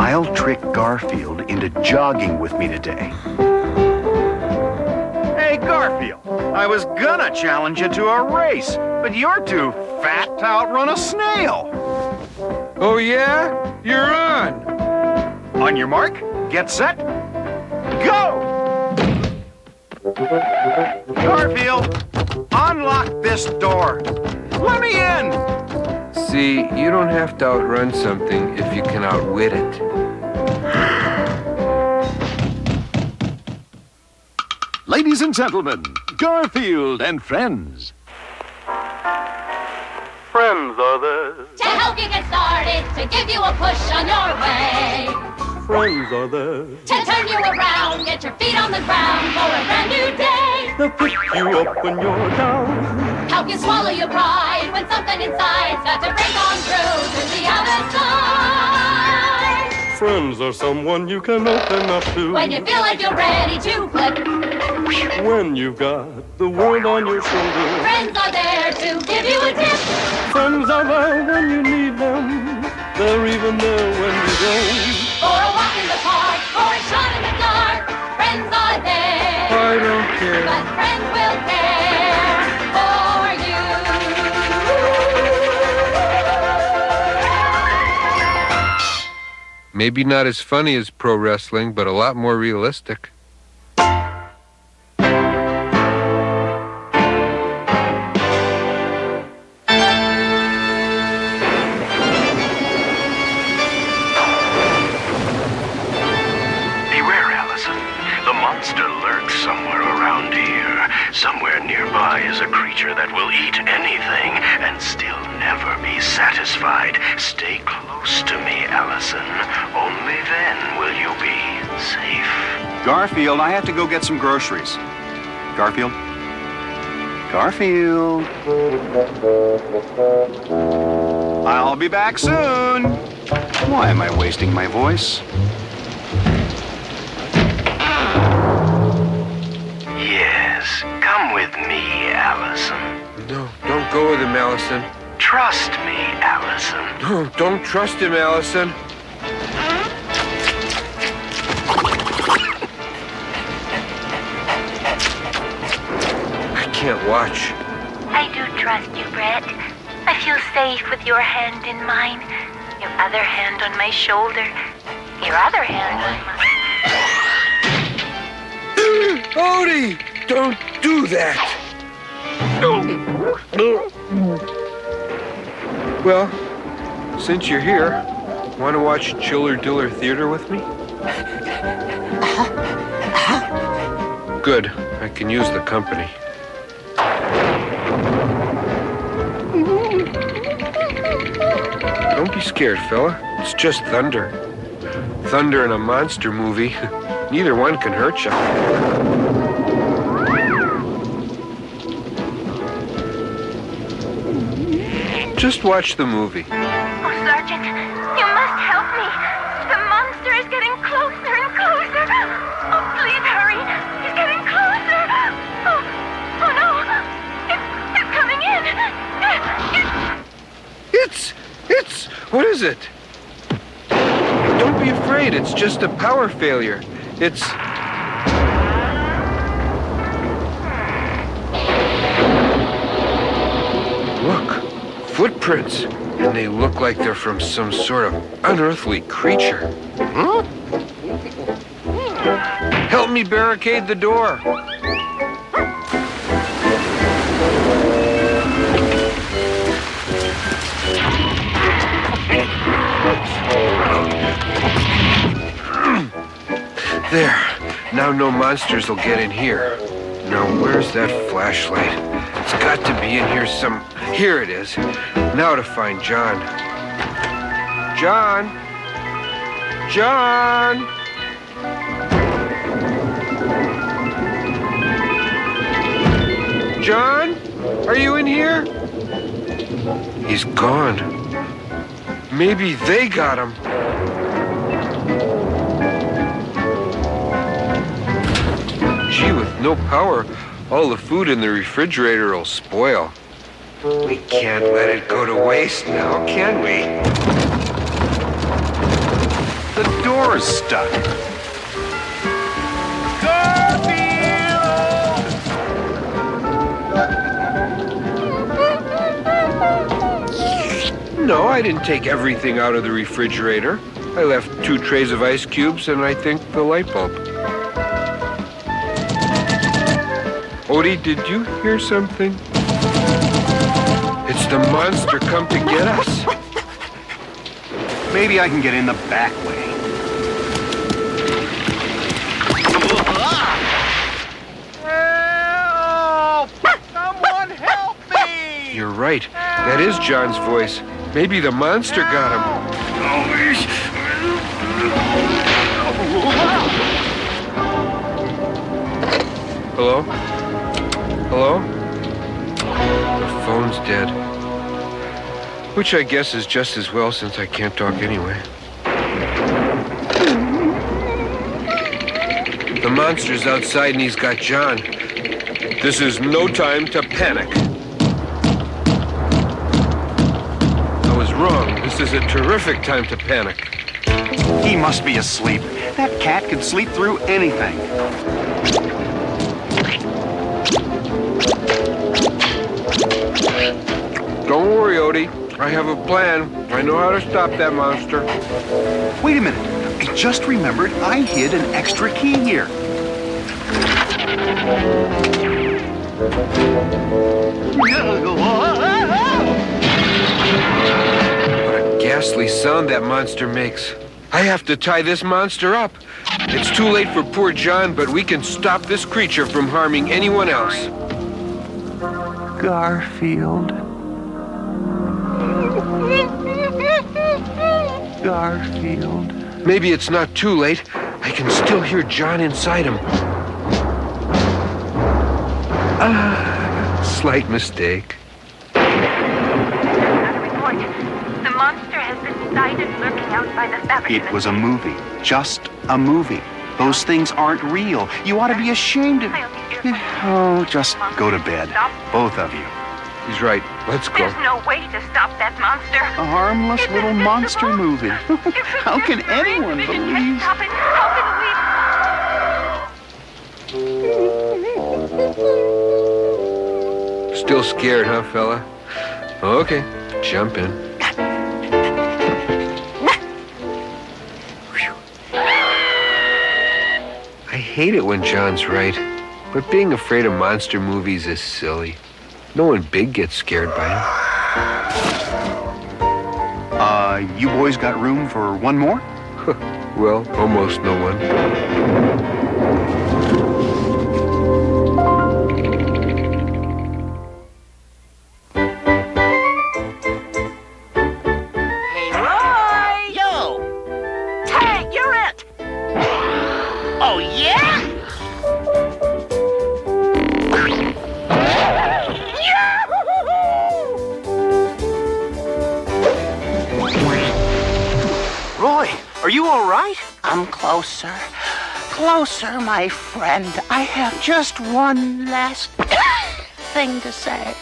I'll trick Garfield into jogging with me today. Hey, Garfield, I was gonna challenge you to a race, but you're too fat to outrun a snail. Oh, yeah? You're on. On your mark, get set, go! Garfield, unlock this door. Let me in. See, you don't have to outrun something if you can outwit it. Ladies and gentlemen, Garfield and Friends. Friends are there. To help you get started, to give you a push on your way. Friends are there. To turn you around, get your feet on the ground for a brand new day. They'll pick you up when you're down. Help you swallow your pride when something inside starts to break on through to the other side. Friends are someone you can open up to. When you feel like you're ready to flip. When you've got the world on your shoulders. Friends are there to give you a tip. Friends are there when you need them. They're even there when you don't. For a walk in the park, or a shot in the dark. Friends are there. I don't care. But friends will care for you. Maybe not as funny as pro wrestling, but a lot more realistic. Somewhere nearby is a creature that will eat anything and still never be satisfied. Stay close to me, Allison. Only then will you be safe. Garfield, I have to go get some groceries. Garfield? Garfield? I'll be back soon. Why am I wasting my voice? Yes, come with me, Allison. No, don't go with him, Allison. Trust me, Allison. No, don't trust him, Allison. I can't watch. I do trust you, Brett. I feel safe with your hand in mine, your other hand on my shoulder, your other hand on my... Odie, don't do that. Well, since you're here, want to watch Chiller Diller Theater with me? Good, I can use the company. Don't be scared, fella. It's just thunder. Thunder in a monster movie. Neither one can hurt you. Just watch the movie. Oh, Sergeant, you must help me. The monster is getting closer and closer. Oh, please hurry. He's getting closer. Oh no. It's coming in. It's, what is it? Don't be afraid, it's just a power failure. It's... Look, footprints. And they look like they're from some sort of unearthly creature. Huh? Help me barricade the door. There. Now no monsters will get in here. Now where's that flashlight? It's got to be in here some... Here it is. Now to find John. John? John? John? Are you in here? He's gone. Maybe they got him. Gee, with no power, all the food in the refrigerator will spoil. We can't let it go to waste now, can we? The door's stuck. No, I didn't take everything out of the refrigerator. I left 2 trays of ice cubes and I think the light bulb. Odie, did you hear something? It's the monster come to get us. Maybe I can get in the back way. Help! Someone help me! You're right. That is John's voice. Maybe the monster got him. Hello? Hello? The phone's dead. Which I guess is just as well since I can't talk anyway. The monster's outside and he's got John. This is no time to panic. I was wrong. This is a terrific time to panic. He must be asleep. That cat could sleep through anything. Don't worry, Odie. I have a plan. I know how to stop that monster. Wait a minute. I just remembered I hid an extra key here. What a ghastly sound that monster makes. I have to tie this monster up. It's too late for poor John, but we can stop this creature from harming anyone else. Garfield. Garfield. Maybe it's not too late. I can still hear John inside him. Slight mistake. Another report. The monster has been sighted lurking out by the fabric. It was a movie. Just a movie. Those things aren't real. You ought to be ashamed of... Oh, just go to bed. Both of you. He's right. Let's go. There's no way to stop that monster. A harmless It's little invisible. monster movie. How can anyone It can't believe... stop it. How can we? Still scared, huh, fella? Okay, jump in. I hate it when John's right, but being afraid of monster movies is silly. No one big gets scared by them. You boys got room for one more? Well, almost no one. Hey, Roy! Yo! Tag, you're it! Oh, yeah? Roy, are you all right? I'm closer. Closer, my friend. I have just one last thing to say.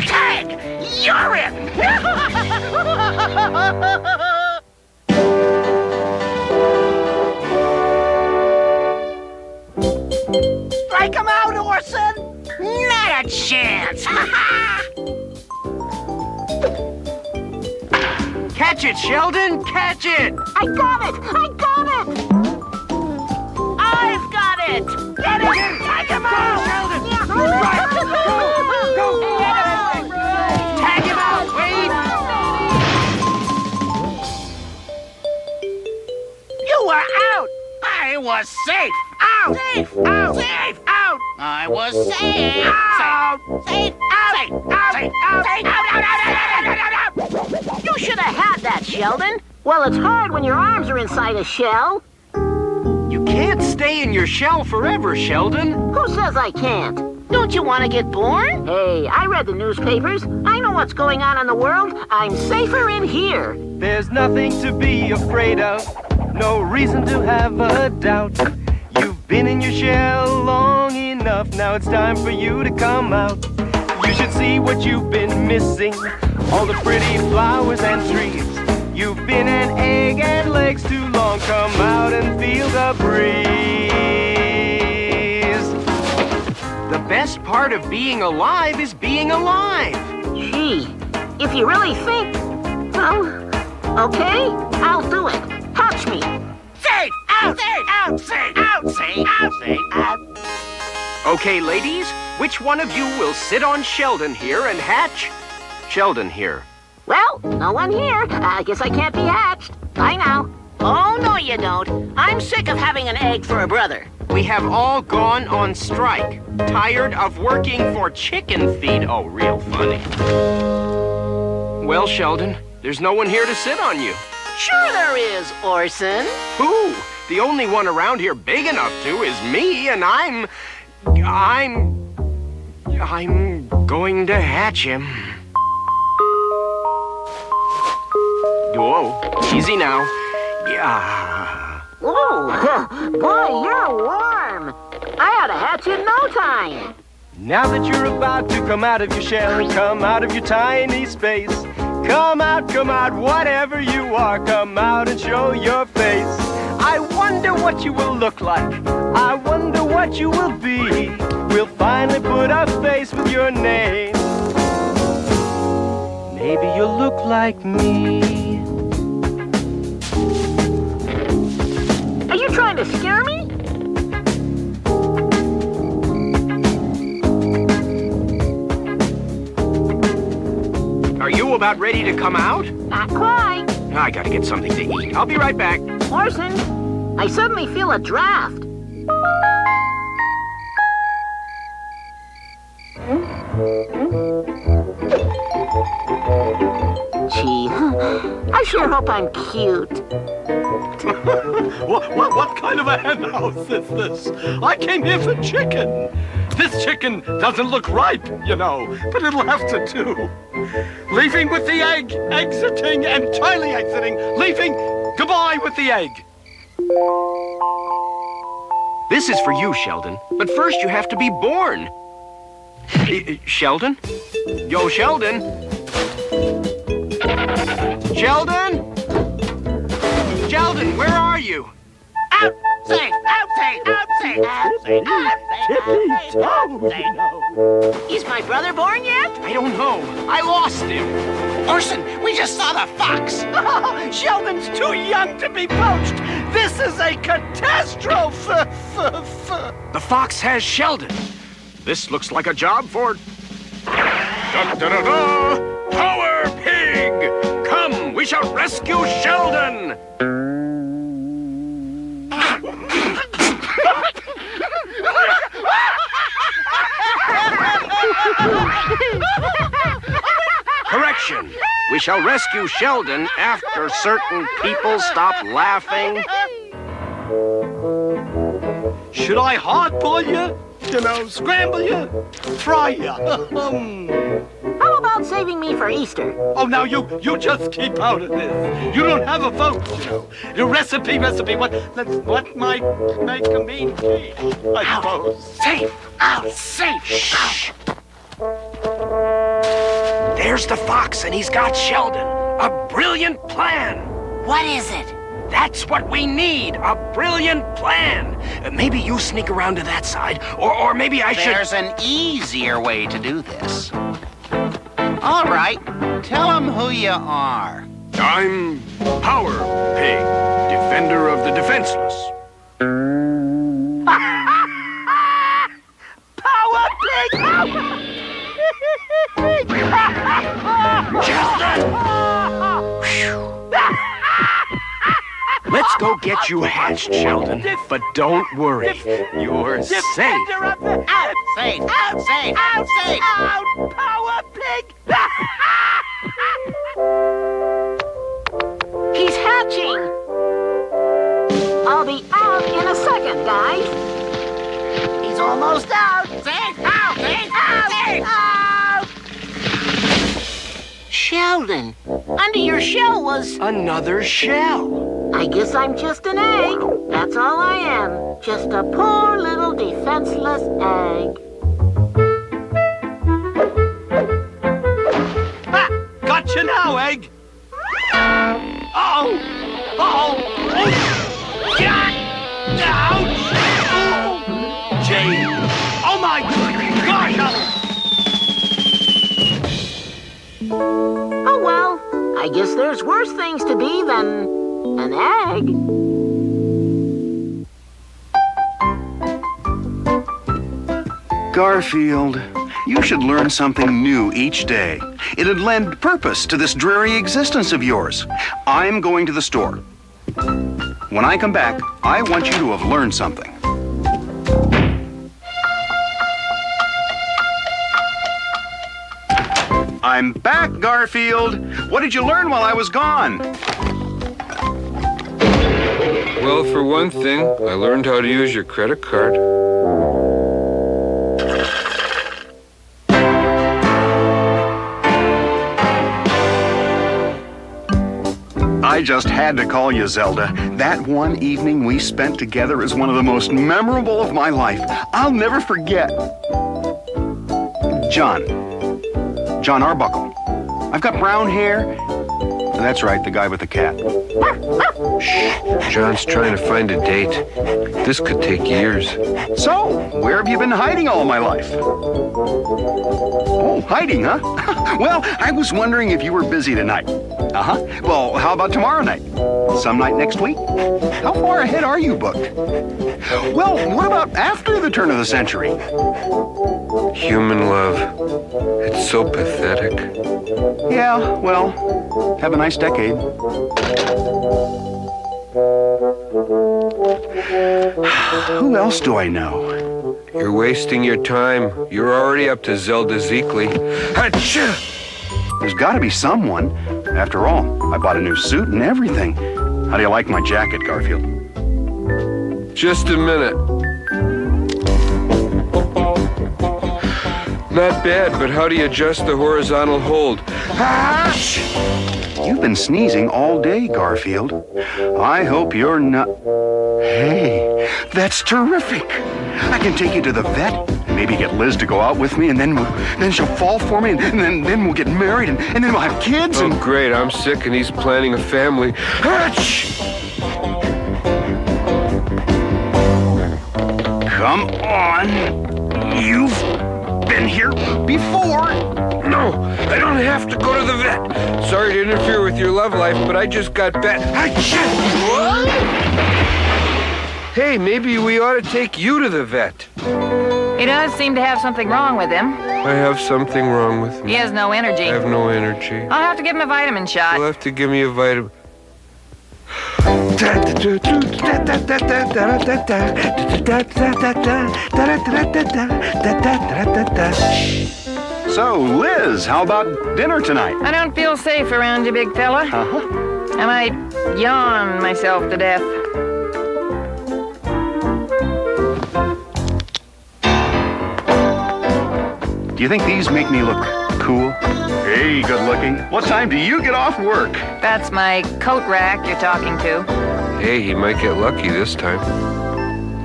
Tag, you're it! Strike him out, Orson! Not a chance! Catch it, Sheldon! Catch it! I got it! I got it! I've got it! Get it! Tag him out! Sheldon! Right! Go! Tag him out, Wade! You were out! I was safe! Out! Safe! Out! Safe! Out! I was safe! Out! Safe! Out! Safe! Out! Safe! Out! Safe! Out! Out! You should have had that, Sheldon. Well, it's hard when your arms are inside a shell. You can't stay in your shell forever, Sheldon. Who says I can't? Don't you want to get born? Hey, I read the newspapers. I know what's going on in the world. I'm safer in here. There's nothing to be afraid of, no reason to have a doubt. You've been in your shell long enough, now it's time for you to come out. You should see what you've been missing, all the pretty flowers and trees. You've been an egg and legs to part of being alive is being alive. Gee, if you really think, well, okay, I'll do it. Hatch me. Safe! Out! Safe! Out! Safe! Out! Safe! Out! Safe! Out! Okay, ladies, which one of you will sit on Sheldon here and hatch Sheldon here? Well, no one here. I guess I can't be hatched. Bye now. Oh, no you don't. I'm sick of having an egg for a brother. We have all gone on strike. Tired of working for chicken feed. Oh, real funny. Well, Sheldon, there's no one here to sit on you. Sure there is, Orson. Who? The only one around here big enough to is me, and I'm going to hatch him. Whoa, easy now. Yeah. Whoa, boy, you're warm. I ought to hatch in no time. Now that you're about to come out of your shell and come out of your tiny space, come out, whatever you are, come out and show your face. I wonder what you will look like. I wonder what you will be. We'll finally put a face with your name. Maybe you'll look like me. Are you trying to scare me? Are you about ready to come out? Not quite. I gotta get something to eat. I'll be right back. Orson, I suddenly feel a draft. Gee, I sure hope I'm cute. What kind of a hen house is this? I came here for chicken. This chicken doesn't look ripe, you know, but it'll have to do. Leaving with the egg, exiting, entirely exiting, leaving, goodbye with the egg. This is for you, Sheldon. But first you have to be born. Sheldon? Yo, Sheldon? Sheldon? Sheldon, where are you? Out! Safe! Out! Safe! Out! Safe! Out! Safe! Out! Safe! Out! Safe! Is my brother born yet? I don't know. I lost him. Orson, we just saw the fox! Sheldon's too young to be poached. This is a catastrophe. The fox has Sheldon. This looks like a job for... Da-da-da-da! Power Pig! Come, we shall rescue Sheldon! Correction. We shall rescue Sheldon after certain people stop laughing. Should I hardboil you? You know, scramble you? Fry you? How about saving me for Easter? Oh, now you just keep out of this. You don't have a vote, you know. The recipe. What might make a mean tea, I suppose. Safe! Out! Safe! Out! There's the fox, and he's got Sheldon. A brilliant plan. What is it? That's what we need, a brilliant plan. Maybe you sneak around to that side, or maybe I should... There's an easier way to do this. All right, tell them who you are. I'm Power Pig, defender of the defenseless. Power Pig! Let's go get you hatched, Sheldon. But don't worry, you're safe. Out! Safe! Out! Safe! Out! Safe! Out! Power Pig! He's hatching. I'll be out in a second, guys. He's almost out! Safe! Out! Safe! Out! Safe! Out! Sheldon, under your shell was... Another shell. I guess I'm just an egg. That's all I am. Just a poor little defenseless egg. Ha! Gotcha now, egg! Oh! Ouch! Oh! Gee! Oh my gosh! guess there's worse things to be than an egg. Garfield, you should learn something new each day. It'd lend purpose to this dreary existence of yours. I'm going to the store. When I come back, I want you to have learned something. I'm back, Garfield. What did you learn while I was gone? Well, for one thing, I learned how to use your credit card. I just had to call you, Zelda. That one evening we spent together is one of the most memorable of my life. I'll never forget. John Arbuckle. I've got brown hair. That's right, the guy with the cat. Shh. John's trying to find a date. This could take years. So, where have you been hiding all my life? Oh, hiding, huh? Well, I was wondering if you were busy tonight. Uh-huh. Well, how about tomorrow night? Some night next week? How far ahead are you booked? Well, what about after the turn of the century? Human love. It's so pathetic. Yeah, well, have a nice decade. Who else do I know? You're wasting your time. You're already up to Zelda Zeekly. Achoo! There's got to be someone. After all, I bought a new suit and everything. How do you like my jacket, Garfield? Just a minute. Not bad, but how do you adjust the horizontal hold? Ah! You've been sneezing all day, Garfield. I hope you're not... Hey, that's terrific. I can take you to the vet, and maybe get Liz to go out with me, and then she'll fall for me, and then we'll get married, and then we'll have kids, and... Oh, great, I'm sick, and he's planning a family. Achoo! Come on. You've been here before. No, I don't have to go to the vet. Sorry to interfere with your love life, but I just got back. Hey, maybe we ought to take you to the vet. He does seem to have something wrong with him. I have something wrong with me. He has no energy. I have no energy. I'll have to give him a vitamin shot. You'll have to give me a vitamin. So, Liz, how about dinner tonight? I don't feel safe around you, big fella. Uh-huh. I might yawn myself to death. Do you think these make me look cool? Hey, good looking. What time do you get off work? That's my coat rack you're talking to. Hey, he might get lucky this time.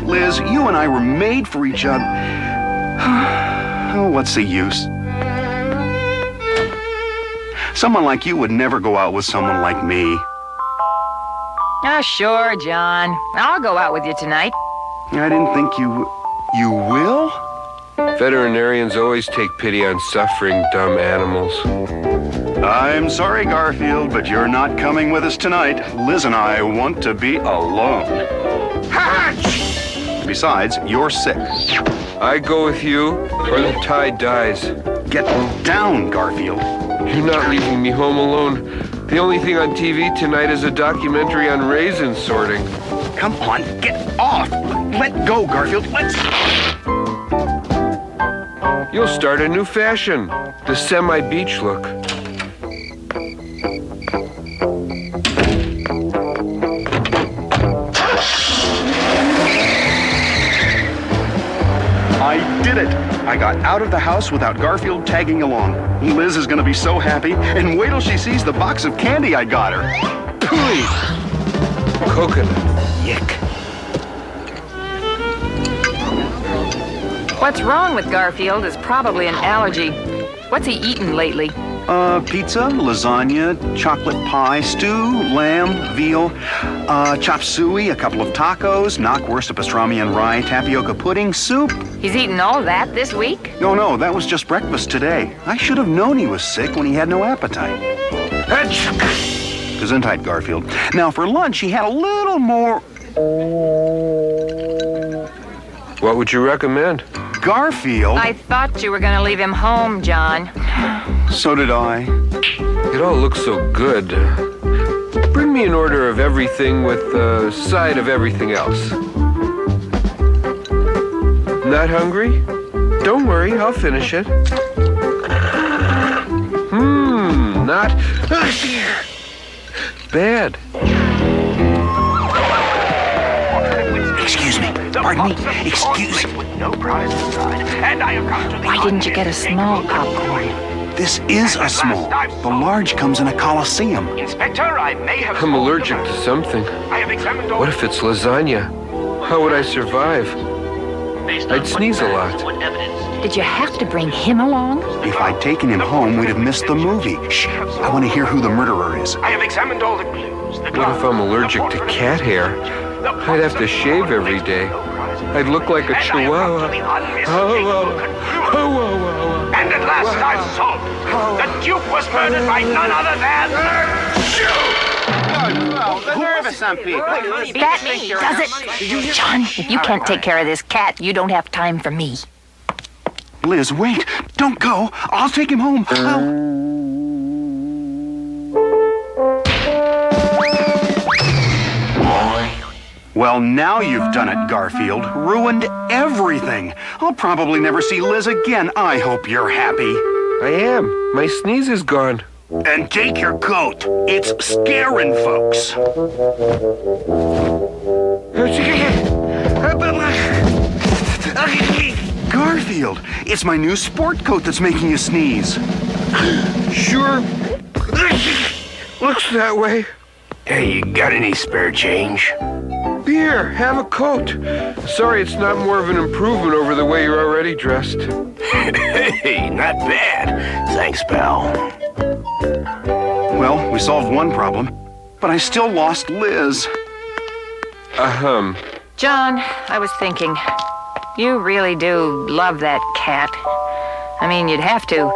Liz, you and I were made for each other. Oh, what's the use? Someone like you would never go out with someone like me. Ah, sure, John. I'll go out with you tonight. I didn't think you will? Veterinarians always take pity on suffering, dumb animals. I'm sorry, Garfield, but you're not coming with us tonight. Liz and I want to be alone. Besides, you're sick. I go with you, or the tide dies. Get down, Garfield. You're not leaving me home alone. The only thing on TV tonight is a documentary on raisin sorting. Come on, get off. Let go, Garfield. Let's... You'll start a new fashion, the semi-beach look. I did it. I got out of the house without Garfield tagging along. Liz is going to be so happy, and wait till she sees the box of candy I got her. Pooey. Coconut. Yick. What's wrong with Garfield is probably an allergy. What's he eaten lately? Pizza, lasagna, chocolate pie, stew, lamb, veal, chop suey, a couple of tacos, knockwurst, a pastrami and rye, tapioca pudding, soup. He's eaten all that this week? No, that was just breakfast today. I should have known he was sick when he had no appetite. cinches in tight, Garfield. Now, for lunch, he had a little more... What would you recommend? Garfield? I thought you were going to leave him home, John. So did I. It all looks so good. Bring me an order of everything with a side of everything else. Not hungry? Don't worry, I'll finish it. Not bad. Excuse me. Pardon me. Excuse me. Why didn't you get a small popcorn? This is a small. The large comes in a coliseum. Inspector, I may have... I'm allergic to something. I have examined all... What if it's lasagna? How would I survive? I'd sneeze a lot. Did you have to bring him along? If I'd taken him home, we'd have missed the movie. Shh. I want to hear who the murderer is. I have examined all the clues. What if I'm allergic to cat hair? I'd have to shave every day. I'd look like a chihuahua. And at last I've solved. The Duke was murdered by none other than... The nerve of some people. That does it. John, if you can't take care of this cat, you don't have time for me. Liz, wait. Don't go. I'll take him home. Well, now you've done it, Garfield. Ruined everything. I'll probably never see Liz again. I hope you're happy. I am. My sneeze is gone. And take your coat. It's scaring folks. Garfield, it's my new sport coat that's making you sneeze. Sure. Looks that way. Hey, you got any spare change? Here, have a coat. Sorry it's not more of an improvement over the way you're already dressed. Hey, not bad. Thanks, pal. Well, we solved one problem, but I still lost Liz. John, I was thinking, you really do love that cat. I mean, you'd have to.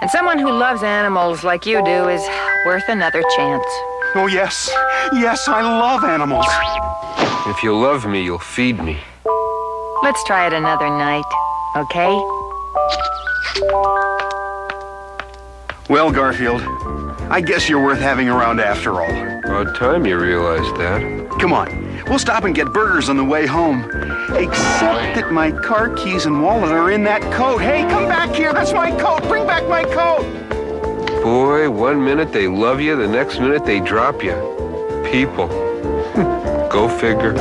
And someone who loves animals like you do is worth another chance. Oh, yes. Yes, I love animals. If you love me, you'll feed me. Let's try it another night, okay? Well, Garfield, I guess you're worth having around after all. About time you realized that. Come on, we'll stop and get burgers on the way home. Except that my car keys and wallet are in that coat. Hey, come back here, that's my coat. Bring back my coat. Boy, 1 minute they love you, the next minute they drop you. People. Go figure.